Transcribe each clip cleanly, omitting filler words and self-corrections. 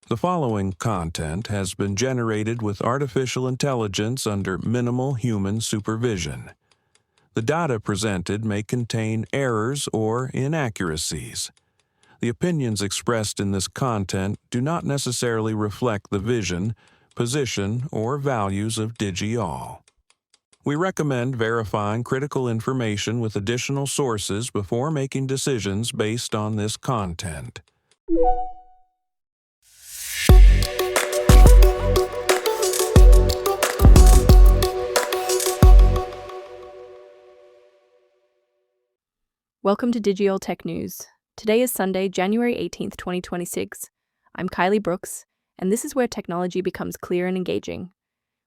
The following content has been generated with artificial intelligence under minimal human supervision. The data presented may contain errors or inaccuracies. The opinions expressed in this content do not necessarily reflect the vision, position, or values of Digi-all. We recommend verifying critical information with additional sources before making decisions based on this content. Welcome to Digi-all Tech News. Today is Sunday, January 18th, 2026. I'm Kylie Brooks, and this is where technology becomes clear and engaging.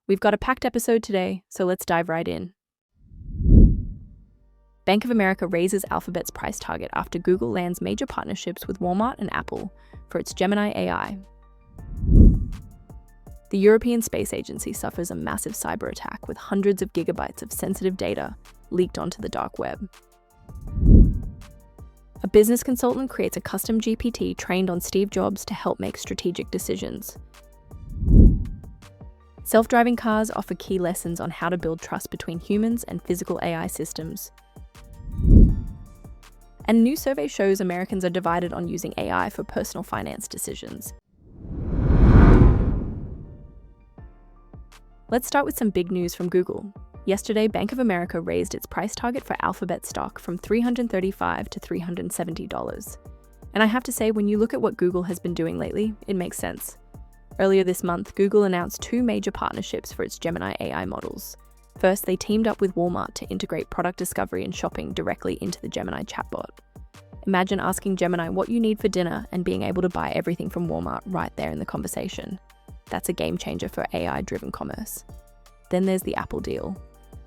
We've got a packed episode today, so let's dive right in. Bank of America raises Alphabet's price target after Google lands major partnerships with Walmart and Apple for its Gemini AI. The European Space Agency suffers a massive cyber attack with hundreds of gigabytes of sensitive data leaked onto the dark web. A business consultant creates a custom GPT trained on Steve Jobs to help make strategic decisions. Self-driving cars offer key lessons on how to build trust between humans and physical AI systems. And a new survey shows Americans are divided on using AI for personal finance decisions. Let's start with some big news from Google. Yesterday, Bank of America raised its price target for Alphabet stock from $335 to $370. And I have to say, when you look at what Google has been doing lately, it makes sense. Earlier this month, Google announced two major partnerships for its Gemini AI models. First, they teamed up with Walmart to integrate product discovery and shopping directly into the Gemini chatbot. Imagine asking Gemini what you need for dinner and being able to buy everything from Walmart right there in the conversation. That's a game changer for AI-driven commerce. Then there's the Apple deal.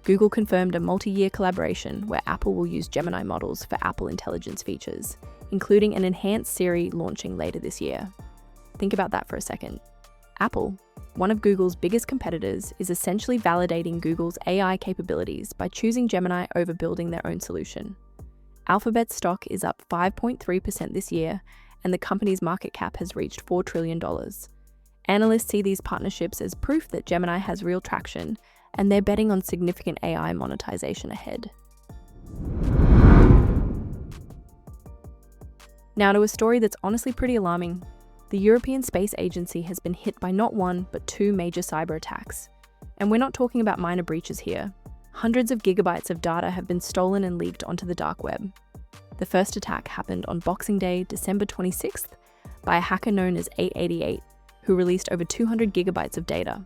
Google confirmed a multi-year collaboration where Apple will use Gemini models for Apple Intelligence features, including an enhanced Siri launching later this year. Think about that for a second. Apple, one of Google's biggest competitors, is essentially validating Google's AI capabilities by choosing Gemini over building their own solution. Alphabet's stock is up 5.3% this year, and the company's market cap has reached $4 trillion. Analysts see these partnerships as proof that Gemini has real traction, and they're betting on significant AI monetization ahead. Now to a story that's honestly pretty alarming. The European Space Agency has been hit by not one, but two major cyber attacks. And we're not talking about minor breaches here. Hundreds of gigabytes of data have been stolen and leaked onto the dark web. The first attack happened on Boxing Day, December 26th, by a hacker known as 888, who released over 200 gigabytes of data.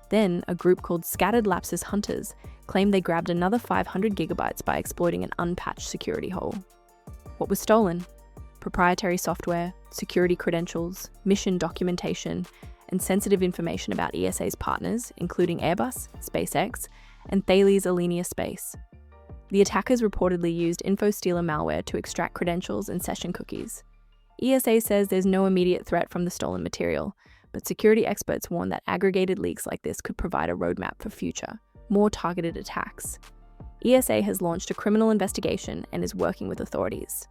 Then, a group called Scattered Lapsus Hunters claimed they grabbed another 500 gigabytes by exploiting an unpatched security hole. What was stolen? Proprietary software, security credentials, mission documentation, and sensitive information about ESA's partners, including Airbus, SpaceX, and Thales Alenia Space. The attackers reportedly used InfoStealer malware to extract credentials and session cookies. ESA says there's no immediate threat from the stolen material, but security experts warn that aggregated leaks like this could provide a roadmap for future, more targeted attacks. ESA has launched a criminal investigation and is working with authorities.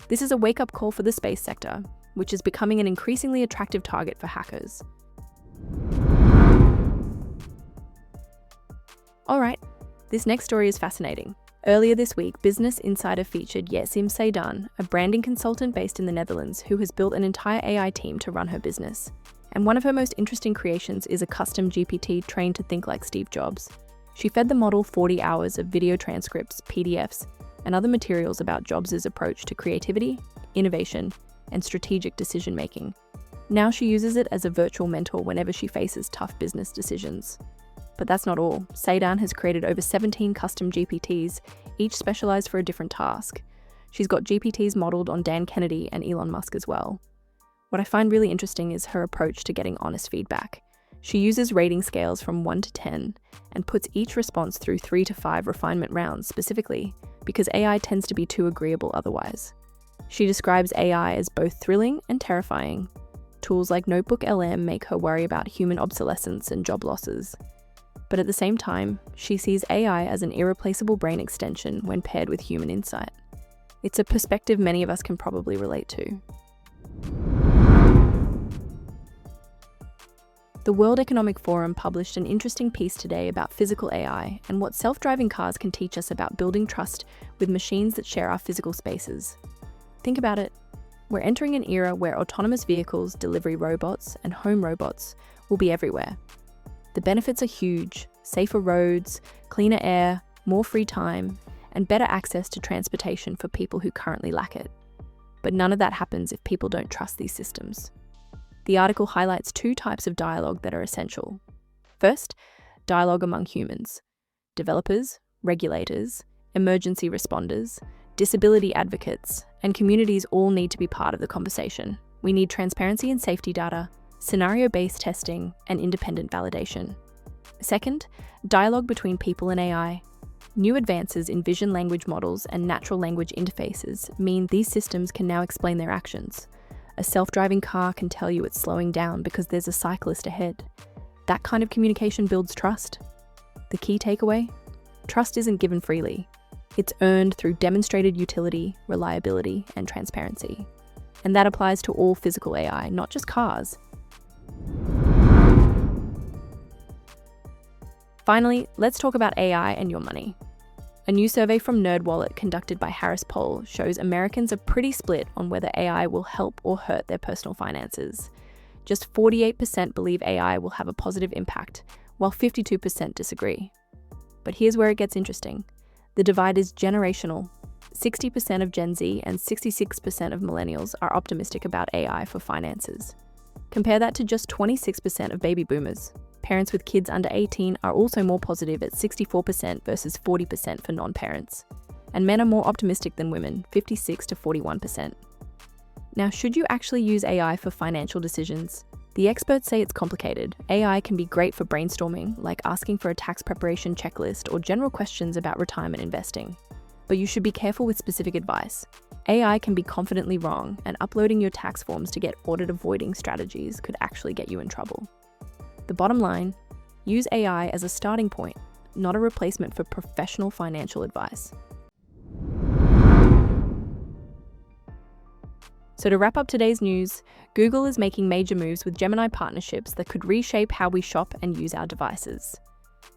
This is a wake-up call for the space sector, which is becoming an increasingly attractive target for hackers. Alright, this next story is fascinating. Earlier this week, Business Insider featured Yesim Seydan, a branding consultant based in the Netherlands who has built an entire AI team to run her business. And one of her most interesting creations is a custom GPT trained to think like Steve Jobs. She fed the model 40 hours of video transcripts, PDFs, and other materials about Jobs' approach to creativity, innovation, and strategic decision-making. Now she uses it as a virtual mentor whenever she faces tough business decisions. But that's not all. Seydan has created over 17 custom GPTs, each specialized for a different task. She's got GPTs modeled on Dan Kennedy and Elon Musk as well. What I find really interesting is her approach to getting honest feedback. She uses rating scales from 1 to 10 and puts each response through 3 to 5 refinement rounds specifically because AI tends to be too agreeable otherwise. She describes AI as both thrilling and terrifying. Tools like Notebook LM make her worry about human obsolescence and job losses. But at the same time, she sees AI as an irreplaceable brain extension when paired with human insight. It's a perspective many of us can probably relate to. The World Economic Forum published an interesting piece today about physical AI and what self-driving cars can teach us about building trust with machines that share our physical spaces. Think about it. We're entering an era where autonomous vehicles, delivery robots, and home robots will be everywhere. The benefits are huge: safer roads, cleaner air, more free time, and better access to transportation for people who currently lack it. But none of that happens if people don't trust these systems. The article highlights two types of dialogue that are essential. First, dialogue among humans. Developers, regulators, emergency responders, disability advocates, and communities all need to be part of the conversation. We need transparency and safety data, scenario-based testing, and independent validation. Second, dialogue between people and AI. New advances in vision language models and natural language interfaces mean these systems can now explain their actions. A self-driving car can tell you it's slowing down because there's a cyclist ahead. That kind of communication builds trust. The key takeaway? Trust isn't given freely. It's earned through demonstrated utility, reliability, and transparency. And that applies to all physical AI, not just cars. Finally, let's talk about AI and your money. A new survey from NerdWallet conducted by Harris Poll shows Americans are pretty split on whether AI will help or hurt their personal finances. Just 48% believe AI will have a positive impact, while 52% disagree. But here's where it gets interesting. The divide is generational. 60% of Gen Z and 66% of millennials are optimistic about AI for finances. Compare that to just 26% of baby boomers. Parents with kids under 18 are also more positive at 64% versus 40% for non-parents. And men are more optimistic than women, 56 to 41%. Now, should you actually use AI for financial decisions? The experts say it's complicated. AI can be great for brainstorming, like asking for a tax preparation checklist or general questions about retirement investing. But you should be careful with specific advice. AI can be confidently wrong, and uploading your tax forms to get audit-avoiding strategies could actually get you in trouble. The bottom line, use AI as a starting point, not a replacement for professional financial advice. So to wrap up today's news, Google is making major moves with Gemini partnerships that could reshape how we shop and use our devices.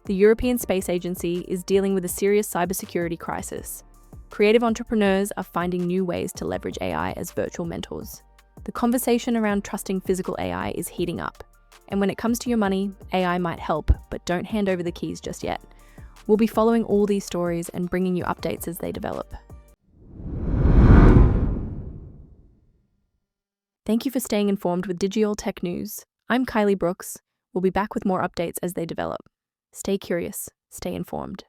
The European Space Agency is dealing with a serious cybersecurity crisis. Creative entrepreneurs are finding new ways to leverage AI as virtual mentors. The conversation around trusting physical AI is heating up. And when it comes to your money, AI might help, but don't hand over the keys just yet. We'll be following all these stories and bringing you updates as they develop. Thank you for staying informed with Digi-all Tech News. I'm Kylie Brooks. We'll be back with more updates as they develop. Stay curious, stay informed.